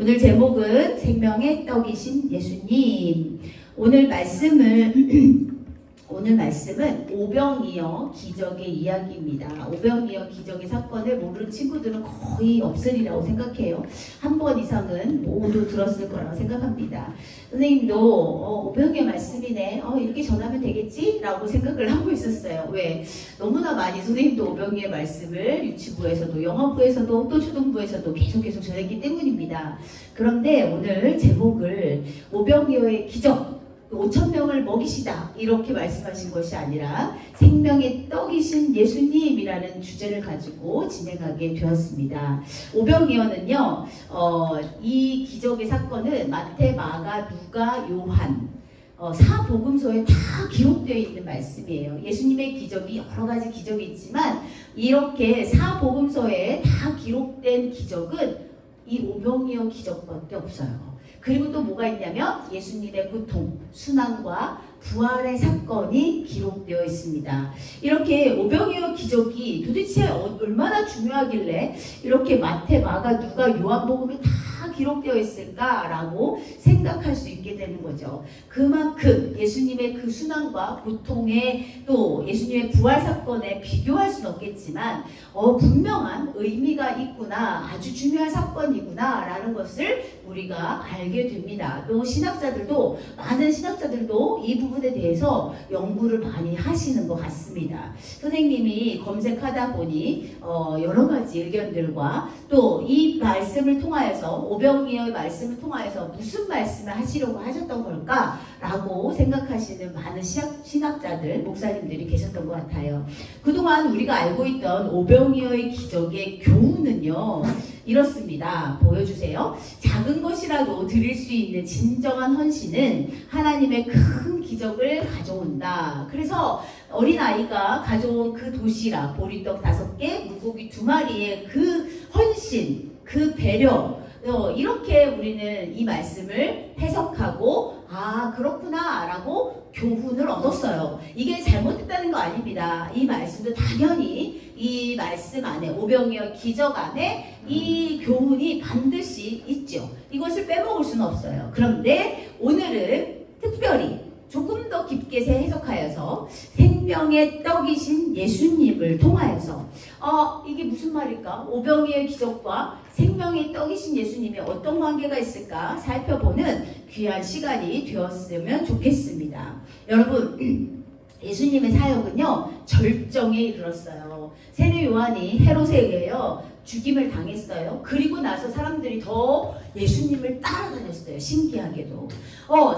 오늘 제목은 생명의 떡이신 예수님. 오늘 말씀은 오병이어 기적의 이야기입니다. 오병이어 기적의 사건을 모르는 친구들은 거의 없으리라고 생각해요. 한 번 이상은 모두 들었을 거라고 생각합니다. 선생님도 오병이어 말씀이네, 이렇게 전하면 되겠지? 라고 생각을 하고 있었어요. 왜? 너무나 많이 선생님도 오병이어 말씀을 유치부에서도 영어부에서도 또 초등부에서도 계속 전했기 때문입니다. 그런데 오늘 제목을 오병이어의 기적 5,000명을 먹이시다 이렇게 말씀하신 것이 아니라 생명의 떡이신 예수님이라는 주제를 가지고 진행하게 되었습니다. 오병이어는요, 이 기적의 사건은 마태, 마가, 누가, 요한 사복음서에 다 기록되어 있는 말씀이에요. 예수님의 기적이 여러 가지 기적이 있지만 이렇게 사복음서에 다 기록된 기적은 이 오병이어 기적밖에 없어요. 그리고 또 뭐가 있냐면 예수님의 고통, 순환과 부활의 사건이 기록되어 있습니다. 이렇게 오병이어 기적이 도대체 얼마나 중요하길래 이렇게 마태, 마가, 누가, 요한복음에 다 기록되어 있을까라고 생각할 수 있게 되는 거죠. 그만큼 예수님의 그 순환과 고통에 또 예수님의 부활 사건에 비교할 수는 없겠지만 분명한 의미가 있구나, 아주 중요한 사건이구나 라는 것을 우리가 알게 됩니다. 또 많은 신학자들도 이 부분에 대해서 연구를 많이 하시는 것 같습니다. 선생님이 검색하다 보니 여러 가지 의견들과 또 이 말씀을 통하여서 오병이어의 말씀을 통하여서 무슨 말씀을 하시려고 하셨던 걸까? 라고 생각하시는 많은 신학자들, 목사님들이 계셨던 것 같아요. 그동안 우리가 알고 있던 오병이어의 기적의 교훈은요, 이렇습니다. 보여주세요. 작은 것이라도 드릴 수 있는 진정한 헌신은 하나님의 큰 기적을 가져온다. 그래서 어린아이가 가져온 그 도시락, 보리떡 5개, 물고기 2마리의 그 헌신, 그 배려, 이렇게 우리는 이 말씀을 해석하고 그렇구나 라고 교훈을 얻었어요. 이게 잘못됐다는 거 아닙니다. 이 말씀도 당연히 이 말씀 안에, 오병이어 기적 안에 이 교훈이 반드시 있죠. 이것을 빼먹을 수는 없어요. 그런데 오늘은 특별히 조금 더 깊게 해석하여서 생명의 떡이신 예수님을 통하여서 이게 무슨 말일까? 오병이어의 기적과 생명의 떡이신 예수님이 어떤 관계가 있을까 살펴보는 귀한 시간이 되었으면 좋겠습니다. 여러분, 예수님의 사역은요, 절정에 이르렀어요. 세례 요한이 헤롯에 의해요 죽임을 당했어요. 그리고 나서 사람들이 더 예수님을 따라다녔어요. 신기하게도.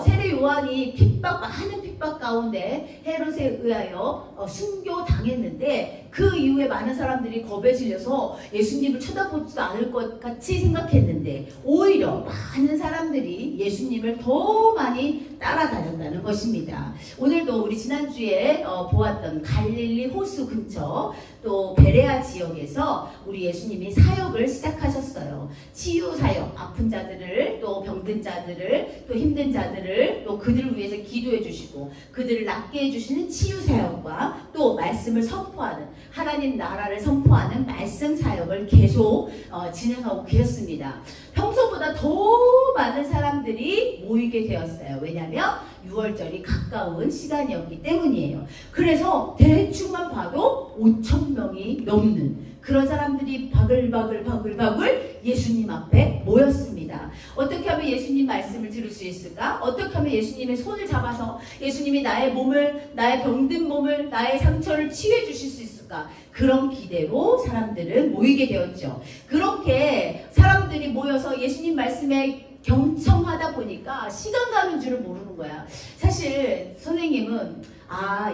세례 요한이 많은 핍박 가운데 헤롯에 의하여 순교당했는데 그 이후에 많은 사람들이 겁에 질려서 예수님을 쳐다보지도 않을 것 같이 생각했는데 오히려 많은 사람들이 예수님을 더 많이 따라다녔다는 것입니다. 오늘도 우리 지난주에 보았던 갈릴리 호수 근처 또 베레아 지역에서 우리 예수님이 사역을 시작하셨어요. 치유 사역, 아픈 자들을 또 병든 자들을 또 힘든 자들을 또 그들을 위해서 기도해 주시고 그들을 낫게 해주시는 치유 사역과 또 말씀을 선포하는 하나님 나라를 선포하는 말씀 사역을 계속 진행하고 계셨습니다. 평소보다 더 많은 사람들이 모이게 되었어요. 왜냐하면 6월절이 가까운 시간이었기 때문이에요. 그래서 대충만 봐도 5,000명이 넘는 그런 사람들이 바글바글 예수님 앞에 모였습니다. 어떻게 하면 예수님 말씀을 들을 수 있을까? 어떻게 하면 예수님의 손을 잡아서 예수님이 나의 병든 몸을, 나의 상처를 치유해 주실 수 있을까? 그런 기대로 사람들은 모이게 되었죠. 그렇게 사람들이 모여서 예수님 말씀에 경청하다 보니까 시간 가는 줄을 모르는 거야. 사실 선생님은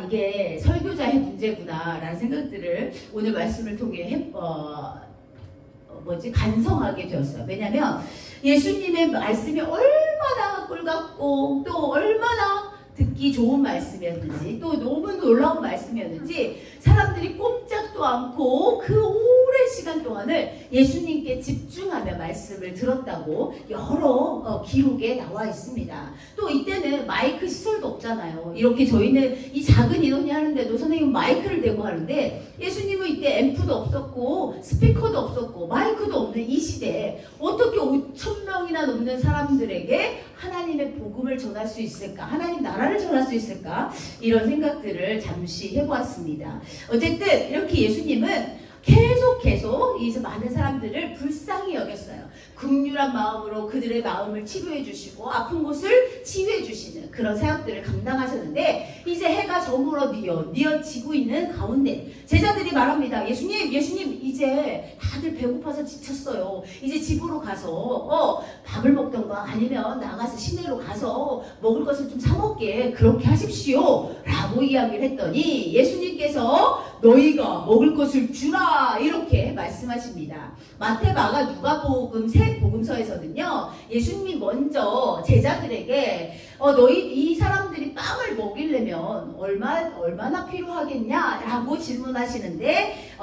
이게 설교자의 문제구나 라는 생각들을 오늘 말씀을 통해 간성하게 되었어요. 왜냐면 예수님의 말씀이 얼마나 꿀같고 또 얼마나 듣기 좋은 말씀이었는지 또 너무 놀라운 말씀이었는지 사람들이 꼼짝도 않고 그 오랜 시간 동안을 예수님께 집중하며 말씀을 들었다고 여러 기록에 나와 있습니다. 또 이때는 마이크 시설도 없잖아요. 이렇게 저희는 이 작은 인원이 하는데도 선생님은 마이크를 대고 하는데 예수님은 이때 앰프도 없었고 스피커도 없었고 마이크도 없는 이 시대에 어떻게 5,000명이나 넘는 사람들에게 하나님의 복음을 전할 수 있을까? 하나님 나라를 전할 수 있을까? 이런 생각들을 잠시 해보았습니다. 어쨌든 이렇게 예수님은 계속 이 많은 사람들을 불쌍히 여겼어요. 긍휼한 마음으로 그들의 마음을 치료해 주시고 아픈 곳을 치유해 주시는 그런 사역들을 감당하셨는데, 이제 해가 저물어 뉘어지고 있는 가운데 제자들이 말합니다. 예수님 이제 다들 배고파서 지쳤어요. 이제 집으로 가서 밥을 먹던가 아니면 나가서 시내로 가서 먹을 것을 좀 사 먹게 그렇게 하십시오 라고 이야기를 했더니 예수님께서 너희가 먹을 것을 주라 이렇게 말씀하십니다. 마태, 마가, 누가복음 세 복음서에서는요, 예수님이 먼저 제자들에게 너희 이 사람들이 빵을 먹이려면 얼마나 필요하겠냐라고 질문하시는데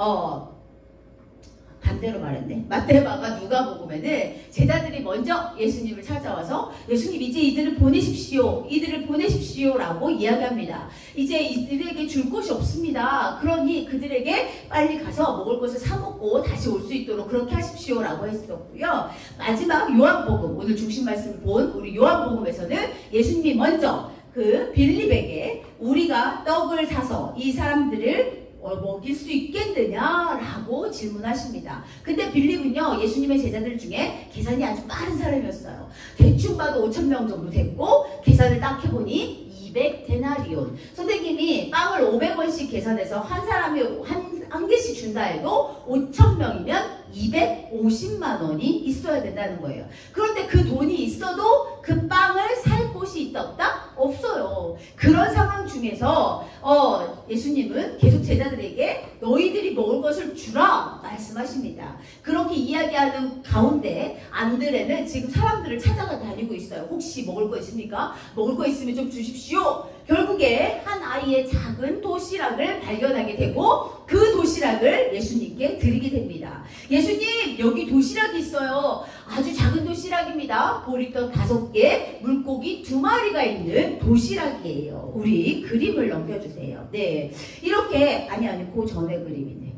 반대로 말했네. 마태, 마가, 누가복음에는 제자들이 먼저 예수님을 찾아와서 예수님 이제 이들을 보내십시오 라고 이야기합니다. 이제 이들에게 줄 것이 없습니다. 그러니 그들에게 빨리 가서 먹을 것을 사 먹고 다시 올 수 있도록 그렇게 하십시오 라고 했었고요. 마지막 요한복음, 오늘 중심 말씀을 본 우리 요한복음에서는 예수님이 먼저 그 빌립에게 우리가 떡을 사서 이 사람들을 먹일 수 있겠느냐라고 질문하십니다. 근데 빌립은요, 예수님의 제자들 중에 계산이 아주 빠른 사람이었어요. 대충 봐도 5,000명 정도 됐고, 계산을 딱 해보니 200데나리온. 선생님이 빵을 500원씩 계산해서 한 사람이 한 개씩 준다 해도 5,000명이면 250만 원이 있어야 된다는 거예요. 그런데 그 돈이 있어도 그 빵을 살 곳이 있다 없다? 없어요. 그런 상황 중에서 예수님은 계속 제자들에게 너희들이 먹을 것을 주라 말씀하십니다. 그렇게 이야기하는 가운데 안드레는 지금 사람들을 찾아가 다니고 있어요. 혹시 먹을 거 있습니까? 먹을 거 있으면 좀 주십시오. 결국에 한 아이의 작은 도시락을 발견하게 되고 그 도시락을 예수님께 드리게 됩니다. 예수님, 여기 도시락이 있어요. 아주 작은 도시락입니다. 보리떡 5개, 물고기 2마리가 있는 도시락이에요. 우리 그림을 넘겨주세요. 네, 이렇게 아니 그 전에 그림이네.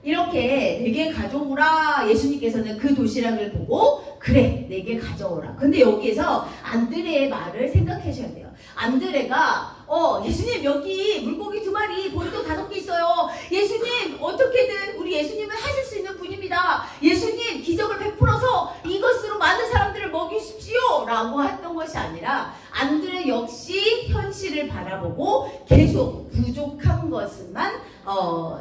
이렇게 4개 가져오라. 예수님께서는 그 도시락을 보고 그래 4개 가져오라. 근데 여기에서 안드레의 말을 생각하셔야 돼요. 안드레가 예수님 여기 물고기 2마리, 보리떡 5개 있어요. 예수님 어떻게든 우리 예수님은 하실 수 있는 분입니다. 예수님 기적을 베풀어서 이것으로 많은 사람들을 먹이십시오 라고 했던 것이 아니라 안드레 역시 현실을 바라보고 계속 부족한 것만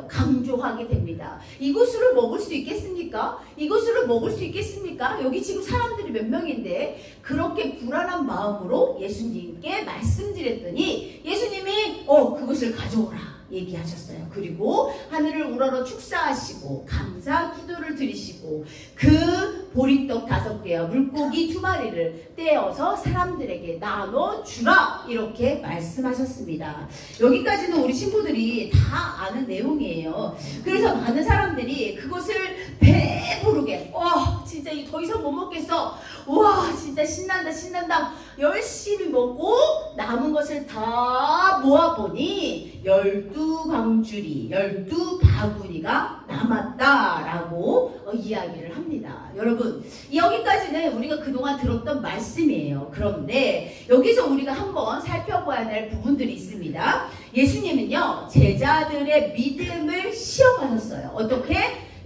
강조하게 됩니다. 이것으로 먹을 수 있겠습니까? 이것으로 먹을 수 있겠습니까? 여기 지금 사람들이 몇 명인데 그렇게 불안한 마음으로 예수님께 말씀드렸더니 예수님이 그것을 가져오라 얘기하셨어요. 그리고 하늘을 우러러 축사하시고 감사 기도를 드리시고 그 보리떡 5개와 물고기 2마리를 떼어서 사람들에게 나눠주라 이렇게 말씀하셨습니다. 여기까지는 우리 친구들이 다 아는 내용이에요. 그래서 많은 사람들이 그것을 배부르게 진짜 더 이상 못 먹겠어. 와 진짜 신난다. 열심히 먹고 남은 것을 다 모아보니 12광주리 12바구니가 남았다라고 이야기를 합니다. 여러분 여기까지는 우리가 그동안 들었던 말씀이에요. 그런데 여기서 우리가 한번 살펴봐야 될 부분들이 있습니다. 예수님은요 제자들의 믿음을 시험하셨어요. 어떻게?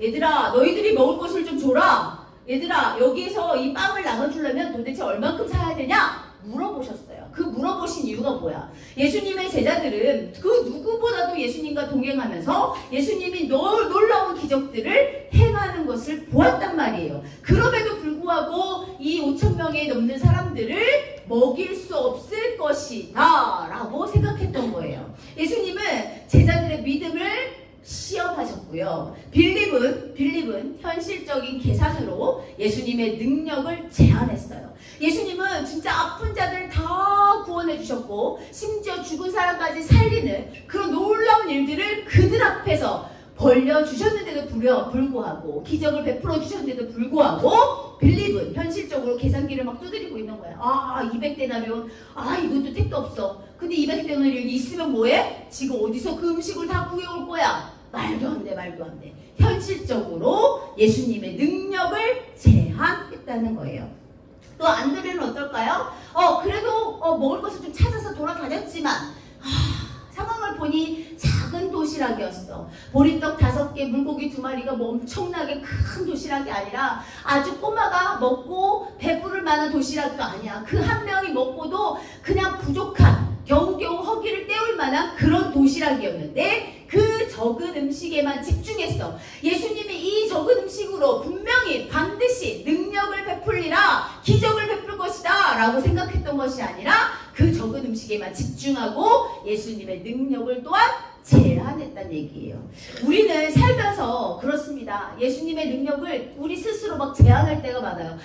얘들아 너희들이 먹을 것을 좀 줘라. 얘들아 여기에서 이 빵을 나눠주려면 도대체 얼만큼 사야 되냐? 물어보셨어요. 그 물어보신 이유가 뭐야? 예수님의 제자들은 그 누구보다도 예수님과 동행하면서 예수님이 놀라운 기적들을 행하는 것을 보았단 말이에요. 그럼에도 불구하고 이 5,000명에 넘는 사람들을 먹일 수 없을 것이다 라고 생각했던 거예요. 예수님은 제자들의 믿음을 시험하셨고요. 빌립은 현실적인 계산으로 예수님의 능력을 제한했어요. 예수님은 진짜 아픈 자들 다 구원해 주셨고 심지어 죽은 사람까지 살리는 그런 놀라운 일들을 그들 앞에서 벌려주셨는데도 불구하고 기적을 베풀어 주셨는데도 불구하고 빌립은 현실적으로 계산기를 막 두드리고 있는 거야. 200데나리온 이것도 택도 없어. 근데 200데나리온이 있으면 뭐해? 지금 어디서 그 음식을 다 구해올 거야? 말도 안 돼. 현실적으로 예수님의 능력을 제한했던 생각했다는 거예요. 또 안드레는 어떨까요? 그래도 먹을 것을 좀 찾아서 돌아다녔지만 상황을 보니 작은 도시락이었어. 보리떡 5개, 물고기 2마리가 뭐 엄청나게 큰 도시락이 아니라 아주 꼬마가 먹고 배부를 만한 도시락도 아니야. 그 한 명이 먹고도 그냥 부족한, 겨우겨우 허기를 때울 만한 그런 도시락이었는데 그 적은 음식에만 집중했어. 예수님이 이 적은 음식으로 분명히 반드시 능력을 베풀리라, 기적을 베풀 것이다 라고 생각했던 것이 아니라 그 적은 음식에만 집중하고 예수님의 능력을 또한 제한했다는 얘기예요. 우리는 살면서 그렇습니다. 예수님의 능력을 우리 스스로 막 제한할 때가 많아요.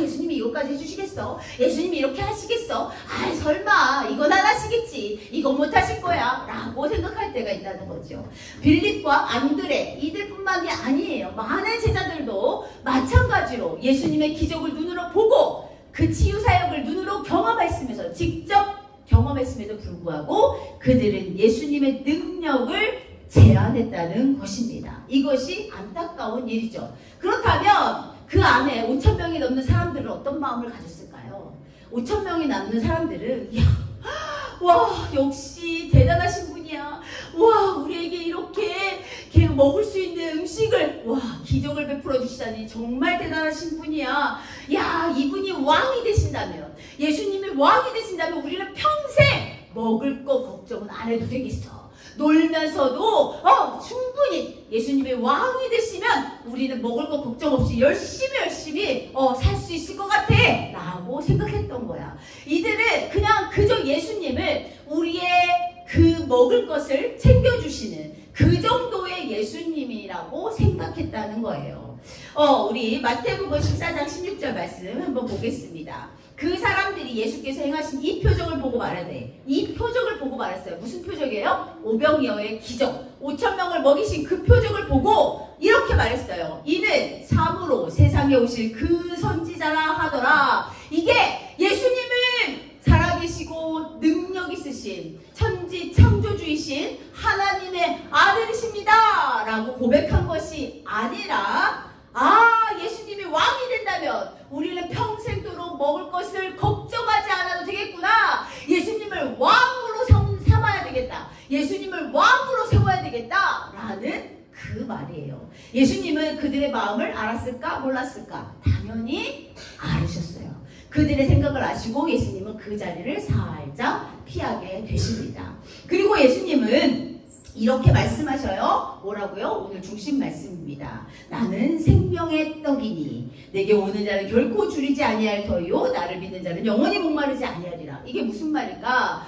예수님이 이것까지 해주시겠어? 예수님이 이렇게 하시겠어? 설마 이건 안 하시겠지? 이건 못 하실 거야 라고 생각할 때가 있다는 거죠. 빌립과 안드레 이들뿐만이 아니에요. 많은 제자들도 마찬가지로 예수님의 기적을 눈으로 보고 그 치유 사역을 눈으로 경험했으면서 직접 경험했음에도 불구하고 그들은 예수님의 능력을 제한했다는 것입니다. 이것이 안타까운 일이죠. 그렇다면 그 안에 5,000명이 넘는 사람들은 어떤 마음을 가졌을까요? 5,000명이 남는 사람들은 와 역시 대단하신 분이야. 와 우리에게 이렇게 먹을 수 있는 음식을 기적을 베풀어 주시다니 정말 대단하신 분이야. 야 이분이 왕이 되신다면, 예수님이 왕이 되신다면 우리는 평생 먹을 거 걱정은 안 해도 되겠어. 놀면서도 충분히 예수님이 왕이 되시면 우리는 먹을 거 걱정 없이 열심히 살 수 있을 것 같아 라고 생각했던 거야. 이들은 그냥 그저 예수님을 우리의 그 먹을 것을 챙겨주시는 그 정도의 예수님이라고 생각했다는 거예요. 우리 마태복음 14장 16절 말씀 한번 보겠습니다. 그 사람들이 예수께서 행하신 이 표적을 보고 말하되, 이 표적을 보고 말했어요. 무슨 표적이에요? 오병이어의 기적. 5,000명을 먹이신 그 표적을 보고 이렇게 말했어요. 이는 참으로 세상에 오실 그 선지자라 하더라. 이게 예수님은 살아계시고 능력 있으신 천지 창조주이신 하나님의 아들이십니다 라고 고백한 것이 아니라 예수님이 왕이 된다면 우리는 평생도록 먹을 것을 걱정하지 않아도 되겠구나. 예수님을 왕으로 삼아야 되겠다. 예수님을 왕으로 세워야 되겠다 라는 그 말이에요. 예수님은 그들의 마음을 알았을까 몰랐을까? 당연히 알으셨어요. 그들의 생각을 아시고 예수님은 그 자리를 살짝 피하게 되십니다. 그리고 예수님은 이렇게 말씀하셔요. 뭐라고요? 오늘 중심 말씀입니다. 나는 생명의 떡이니 내게 오는 자는 결코 줄이지 아니할 터이요 나를 믿는 자는 영원히 목마르지 아니하리라. 이게 무슨 말일까?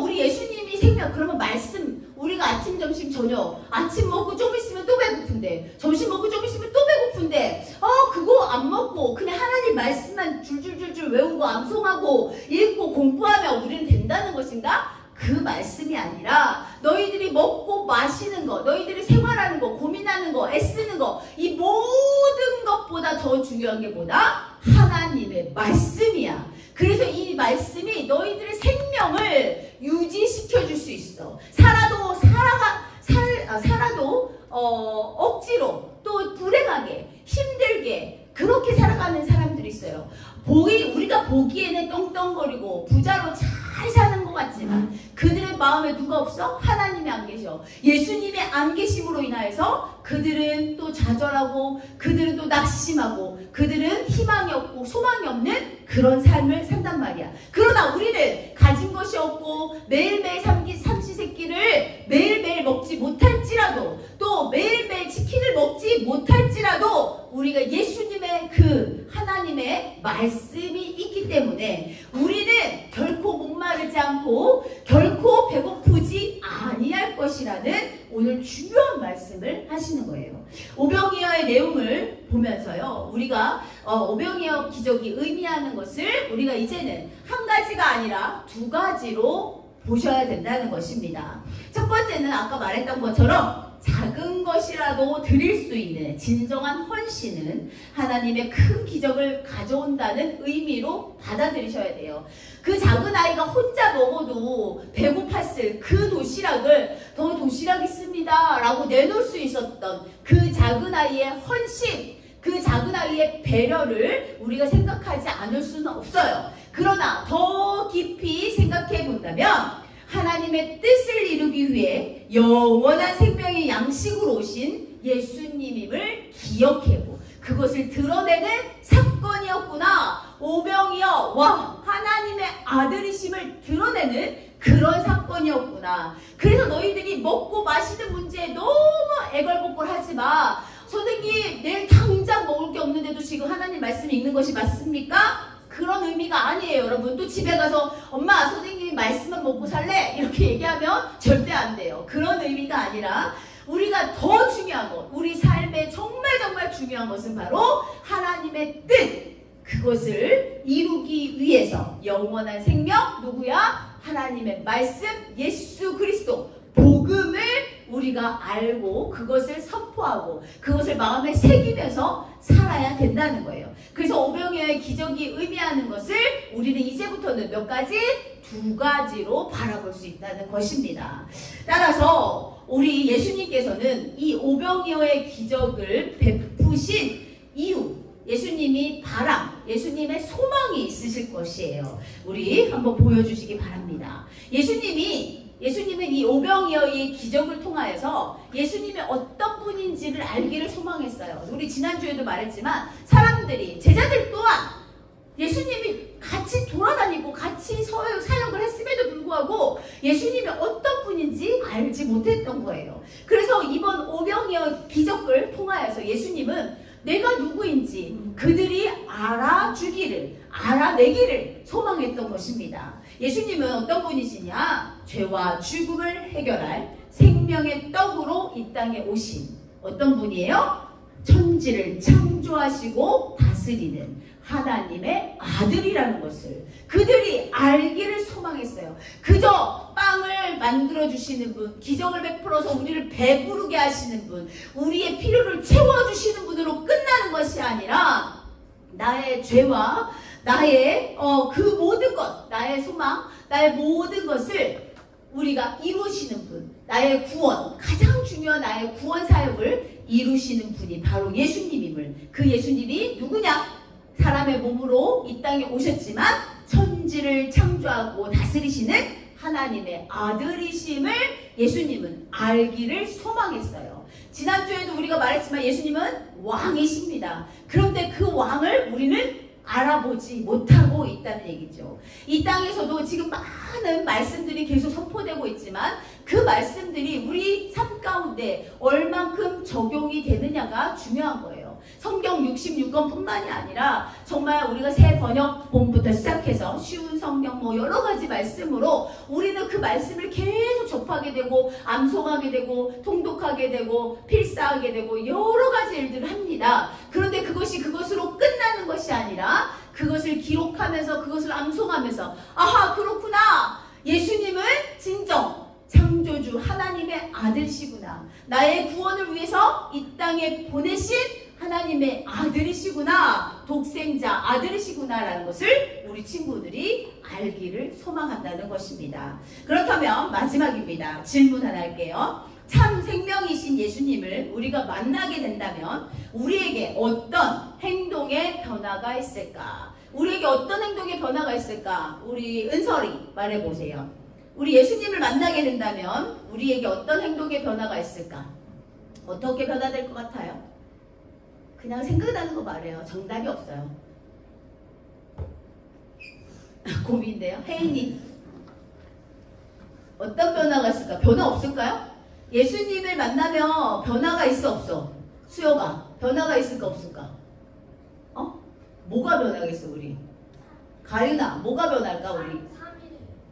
우리 예수님이 생명, 그러면 말씀, 우리가 아침, 점심, 저녁, 아침 먹고 좀 있으면 또 배고픈데, 점심 먹고 좀 있으면 또 배고픈데, 그거 안 먹고 그냥 하나님 말씀만 줄줄줄줄 외우고 암송하고 읽고 공부하면 우리는 된다는 것인가? 그 말씀이 아니라 너희들이 먹고 마시는 거, 너희들이 생활하는 거, 고민하는 거, 애쓰는 거, 이 모든 것보다 더 중요한 게 뭐다? 하나님의 말씀이야. 그래서 이 말씀이 너희들의 생명을 유지시켜 줄 수 있어. 살아도 억지로 또 불행하게 힘들게 그렇게 살아가는 사람들이 있어요. 우리가 보기에는 떵떵거리고 부자로 잘 사는 것 같지만 그들의 마음에 누가 없어? 하나님이 안 계셔. 예수님의 안 계심으로 인하여서 그들은 또 좌절하고 그들은 또 낙심하고 그들은 희망이 없고 소망이 없는 그런 삶을 산단 말이야. 그러나 우리는 가진 것이 없고 매일매일 삼시세끼를 매일매일 먹지 못할지라도 또 매일매일 치킨을 먹지 못할지라도 우리가 예수님의 그 하나님의 말씀이 있기 때문에 우리는 결코 목마르지 않고 결코 배고프지 아니할 것이라는 오늘 중요한 말씀을 하시는 거예요. 오병이어의 내용을 보면서요, 우리가 오병이어 기적이 의미하는 것을 우리가 이제는 한 가지가 아니라 두 가지로 보셔야 된다는 것입니다. 첫 번째는 아까 말했던 것처럼 작은 것이라도 드릴 수 있는 진정한 헌신은 하나님의 큰 기적을 가져온다는 의미로 받아들이셔야 돼요. 그 작은 아이가 혼자 먹어도 배고팠을 그 도시락을 더 도시락 있습니다 라고 내놓을 수 있었던 그 작은 아이의 헌신, 그 작은 아이의 배려를 우리가 생각하지 않을 수는 없어요. 그러나 더 깊이 생각해 본다면 하나님의 뜻을 이루기 위해 영원한 생명의 양식으로 오신 예수님임을 기억하고 그것을 드러내는 사건이었구나. 오병이어 와 하나님의 아들이심을 드러내는 그런 사건이었구나. 그래서 너희들이 먹고 마시는 문제에 너무 애걸복걸하지 마. 선생님 내일 당장 먹을 게 없는데도 지금 하나님 말씀 읽는 것이 맞습니까? 그런 의미가 아니에요. 여러분 또 집에 가서 엄마 선생님이 말씀만 먹고 살래? 이렇게 얘기하면 절대 안 돼요. 그런 의미가 아니라 우리가 더 중요한 것, 우리 삶에 정말 중요한 것은 바로 하나님의 뜻, 그것을 이루기 위해서 영원한 생명, 누구야? 하나님의 말씀, 예수 그리스도, 복음을 우리가 알고 그것을 선포하고 그것을 마음에 새기면서 살아야 된다는 거예요. 그래서 오병이어의 기적이 의미하는 것을 우리는 이제부터는 몇 가지? 두 가지로 바라볼 수 있다는 것입니다. 따라서 우리 예수님께서는 이 오병이어의 기적을 베푸신 이유, 예수님이 바람, 예수님의 소망이 있으실 것이에요. 우리 한번 보여주시기 바랍니다. 예수님은 이 오병이어의 기적을 통하여서 예수님이 어떤 분인지를 알기를 소망했어요. 우리 지난주에도 말했지만 사람들이, 제자들 또한 예수님이 같이 돌아다니고 같이 사역을 했음에도 불구하고 예수님이 어떤 분인지 알지 못했던 거예요. 그래서 이번 오병이어 기적을 통하여서 예수님은 내가 누구인지 그들이 알아주기를, 알아내기를 소망했던 것입니다. 예수님은 어떤 분이시냐? 죄와 죽음을 해결할 생명의 떡으로 이 땅에 오신 어떤 분이에요? 천지를 창조하시고 다스리는 하나님의 아들이라는 것을 그들이 알기를 소망했어요. 그저 빵을 만들어주시는 분, 기적을 베풀어서 우리를 배부르게 하시는 분, 우리의 필요를 채워주시는 분으로 끝나는 것이 아니라 나의 죄와 나의 그 모든 것, 나의 소망, 나의 모든 것을 우리가 이루시는 분, 나의 구원, 가장 중요한 나의 구원 사역을 이루시는 분이 바로 예수님임을, 그 예수님이 누구냐? 사람의 몸으로 이 땅에 오셨지만 천지를 창조하고 다스리시는 하나님의 아들이심을 예수님은 알기를 소망했어요. 지난주에도 우리가 말했지만 예수님은 왕이십니다. 그런데 그 왕을 우리는 알아보지 못하고 있다는 얘기죠. 이 땅에서도 지금 많은 말씀들이 계속 선포되고 있지만 그 말씀들이 우리 삶 가운데 얼만큼 적용이 되느냐가 중요한 거예요. 성경 66권 뿐만이 아니라 정말 우리가 새 번역본부터 시작해서 쉬운 성경 여러 가지 말씀으로 우리는 그 말씀을 계속 접하게 되고 암송하게 되고 통독하게 되고 필사하게 되고 여러 가지 일들을 합니다. 그런데 그것이 그것으로 끝나는 것이 아니라 그것을 기록하면서 그것을 암송하면서 아하 그렇구나, 예수님은 진정 창조주 하나님의 아들이시구나, 나의 구원을 위해서 이 땅에 보내신 하나님의 아들이시구나, 독생자 아들이시구나 라는 것을 우리 친구들이 알기를 소망한다는 것입니다. 그렇다면 마지막입니다. 질문 하나 할게요. 참 생명이신 예수님을 우리가 만나게 된다면 우리에게 어떤 행동의 변화가 있을까? 우리에게 어떤 행동의 변화가 있을까? 우리 은설이 말해보세요. 우리 예수님을 만나게 된다면 우리에게 어떤 행동의 변화가 있을까? 어떻게 변화될 것 같아요? 그냥 생각나는 거 말해요. 정답이 없어요. 고민돼요. 혜인이 어떤 변화가 있을까? 변화 없을까요? 예수님을 만나면 변화가 있어 없어? 수요가 변화가 있을까 없을까? 뭐가 변하겠어 우리? 가윤아 뭐가 변할까 우리?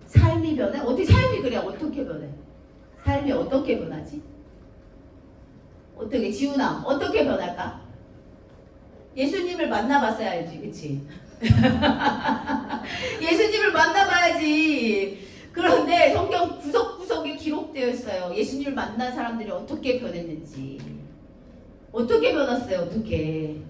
삶이 변해? 어떻게 삶이 그래? 어떻게 변해? 삶이 어떻게 변하지? 어떻게? 지훈아 어떻게 변할까? 예수님을 만나봤어야 알지, 그치? 예수님을 만나봐야지. 그런데 성경 구석구석에 기록되어 있어요. 예수님을 만난 사람들이 어떻게 변했는지. 어떻게 변했어요, 어떻게?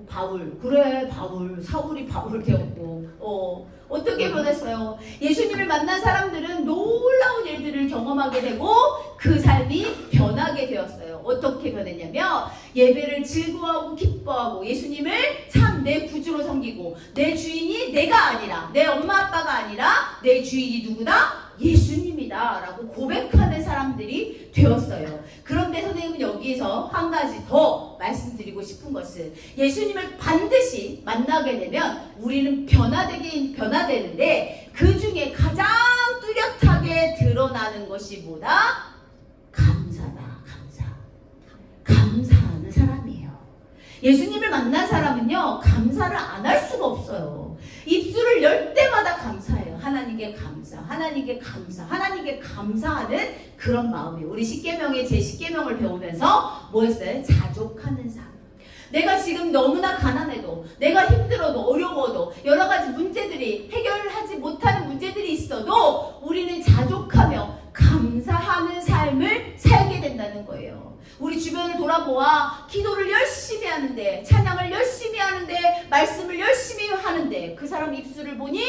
바울, 그래 바울, 사울이 바울 되었고 어떻게 변했어요? 예수님을 만난 사람들은 놀라운 일들을 경험하게 되고 그 삶이 변하게 되었어요. 어떻게 변했냐면 예배를 즐거워하고 기뻐하고 예수님을 참 내 구주로 섬기고 내 주인이 내가 아니라 내 엄마 아빠가 아니라 내 주인이 누구다? 예수님이다 라고 고백하는 사람들이 되었어요. 그런데 선생님은 여기에서 한 가지 더 말씀드리고 싶은 것은 예수님을 반드시 만나게 되면 우리는 변화되는데 그 중에 가장 뚜렷하게 드러나는 것이 뭐다? 감사다. 감사하는 사람이에요. 예수님을 만난 사람은요 감사를 안 할 수가 없어요. 입술을 열 때마다 감사해요. 하나님께 감사, 하나님께 감사, 하나님께 감사하는 그런 마음이 우리 십계명의 제10계명을 배우면서 뭐였어요? 자족하는 삶. 내가 지금 너무나 가난해도 내가 힘들어도 어려워도 여러 가지 문제들이 해결하지 못하는 문제들이 있어도 우리는 자족하며 감사하는 삶을 살게 된다는 거예요. 우리 주변을 돌아보아 기도를 열심히 하는데 찬양을 열심히 하는데 말씀을 열심히 하는데 그 사람 입술을 보니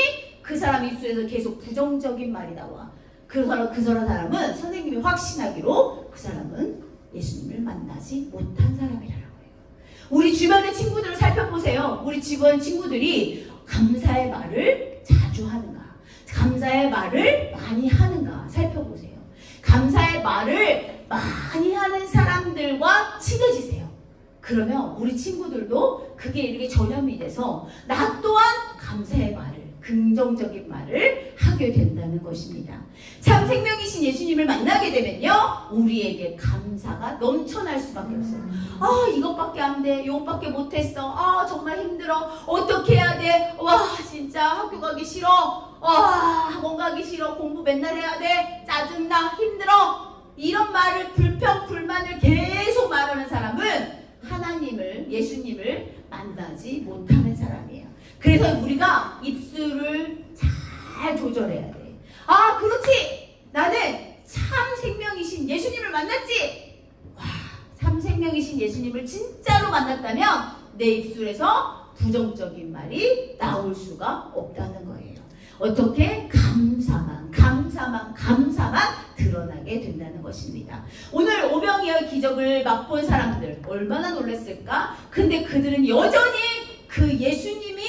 그 사람 입술에서 계속 부정적인 말이 나와. 그 사람은 선생님이 확신하기로 그 사람은 예수님을 만나지 못한 사람이라는 거예요. 우리 주변의 친구들을 살펴보세요. 우리 주변 친구들이 감사의 말을 자주 하는가? 감사의 말을 많이 하는가? 살펴보세요. 감사의 말을 많이 하는 사람들과 친해지세요. 그러면 우리 친구들도 그게 이렇게 전염이 돼서 나 또한 감사의 말을 긍정적인 말을 하게 된다는 것입니다. 참 생명이신 예수님을 만나게 되면요 우리에게 감사가 넘쳐날 수밖에 없어요. 아 이것밖에 안 돼, 이것밖에 못했어, 아 정말 힘들어, 어떻게 해야 돼, 와 진짜 학교 가기 싫어, 와 학원 가기 싫어, 공부 맨날 해야 돼, 짜증나, 힘들어, 이런 말을 불평 불만을 계속 말하는 사람은 하나님을, 예수님을 만나지 못하는 사람이에요. 그래서 우리가 입술을 잘 조절해야 돼. 아 그렇지, 나는 참 생명이신 예수님을 만났지. 와, 참 생명이신 예수님을 진짜로 만났다면 내 입술에서 부정적인 말이 나올 수가 없다는 거예요. 어떻게? 감사만 드러나게 된다는 것입니다. 오늘 오병이어의 기적을 맛본 사람들 얼마나 놀랐을까? 근데 그들은 여전히 그 예수님이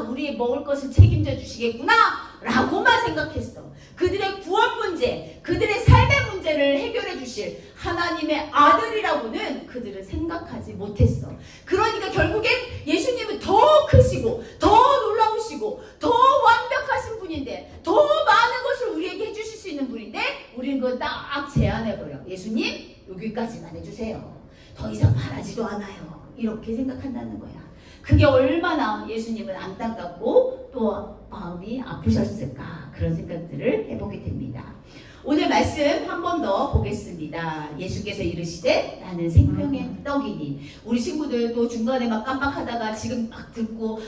우리의 먹을 것을 책임져 주시겠구나 라고만 생각했어. 그들의 구원 문제, 그들의 삶의 문제를 해결해 주실 하나님의 아들이라고는 그들은 생각하지 못했어. 그러니까 결국엔 예수님은 더 크시고 더 놀라우시고 더 완벽하신 분인데 더 많은 것을 우리에게 해주실 수 있는 분인데 우리는 그거 딱 제안해버려. 예수님 여기까지만 해주세요. 더 이상 바라지도 않아요. 이렇게 생각한다는 거야. 그게 얼마나 예수님은 안타깝고 또 마음이 아프셨을까, 그런 생각들을 해보게 됩니다. 오늘 말씀 한 번 더 보겠습니다. 예수께서 이르시되 나는 생명의 떡이니. 우리 친구들도 중간에 막 깜빡하다가 지금 막 듣고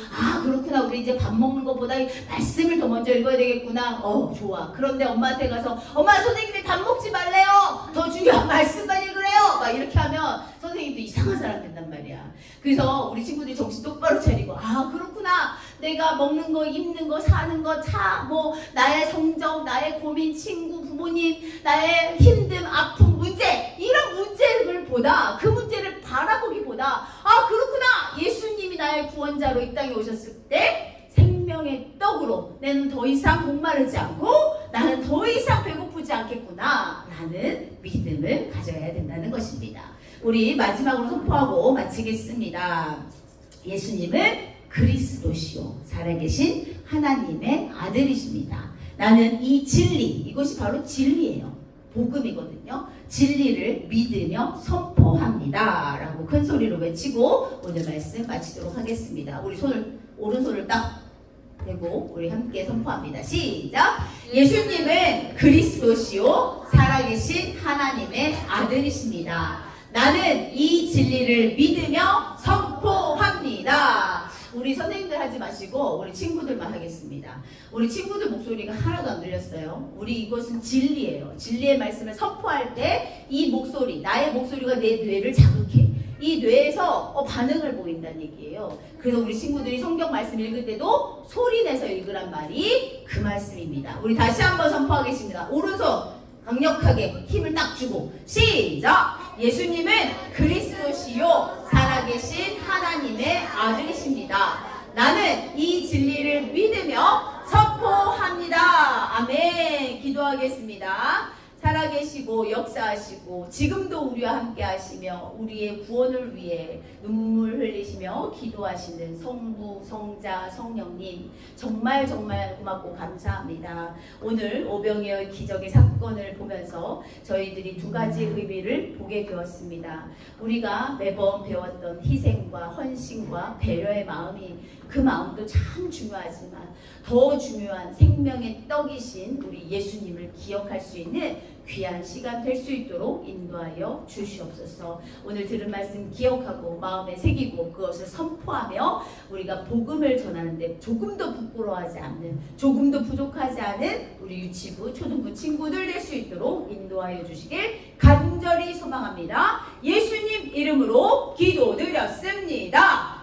그렇구나, 우리 이제 밥 먹는 것보다 말씀을 더 먼저 읽어야 되겠구나. 좋아. 그런데 엄마한테 가서 엄마 선생님이 밥 먹지 말래요, 더 중요한 말씀만 읽으래요, 막 이렇게 하면 선생님도 이상한 사람 된단 말이야. 그래서 우리 친구들이 정신 똑바로 차리고 그렇구나, 내가 먹는 거, 입는 거, 사는 거, 나의 성적, 나의 고민, 친구, 부모님, 나의 힘듦, 아픔, 문제, 이런 문제를 보다, 그 문제를 바라보기보다 그렇구나, 예수님이 나의 구원자로 이 땅에 오셨을 때 생명의 떡으로 나는 더 이상 목마르지 않고 나는 더 이상 배고프지 않겠구나 라는 믿음을 가져야 된다는 것입니다. 우리 마지막으로 선포하고 마치겠습니다. 예수님은 그리스도시요 살아계신 하나님의 아들이십니다. 나는 이 진리, 이것이 바로 진리예요. 복음이거든요. 진리를 믿으며 선포합니다 라고 큰 소리로 외치고 오늘 말씀 마치도록 하겠습니다. 우리 오른손을 딱 대고 우리 함께 선포합니다. 시작! 예수님은 그리스도시요 살아계신 하나님의 아들이십니다. 나는 이 진리를 믿으며 선포합니다. 우리 선생님들 하지 마시고 우리 친구들만 하겠습니다. 우리 친구들 목소리가 하나도 안 들렸어요. 우리 이것은 진리예요. 진리의 말씀을 선포할 때 이 목소리, 나의 목소리가 내 뇌를 자극해. 이 뇌에서 반응을 보인다는 얘기예요. 그래서 우리 친구들이 성경 말씀 읽을 때도 소리 내서 읽으란 말이 그 말씀입니다. 우리 다시 한번 선포하겠습니다. 오른손 강력하게 힘을 딱 주고 시작! 예수님은 그리스도시요 살아계신 하나님의 아들이십니다. 나는 이 진리를 믿으며 선포합니다. 아멘. 기도하겠습니다. 살아계시고 역사하시고 지금도 우리와 함께 하시며 우리의 구원을 위해 눈물 흘리시며 기도하시는 성부, 성자, 성령님 정말 고맙고 감사합니다. 오늘 오병이어 기적의 사건을 보면서 저희들이 두 가지 의미를 보게 되었습니다. 우리가 매번 배웠던 희생과 헌신과 배려의 마음이 그 마음도 참 중요하지만 더 중요한 생명의 떡이신 우리 예수님을 기억할 수 있는 귀한 시간 될 수 있도록 인도하여 주시옵소서. 오늘 들은 말씀 기억하고 마음에 새기고 그것을 선포하며 우리가 복음을 전하는데 조금도 부끄러워하지 않는, 조금도 부족하지 않은 우리 유치부, 초등부 친구들 될 수 있도록 인도하여 주시길 간절히 소망합니다. 예수님 이름으로 기도드렸습니다.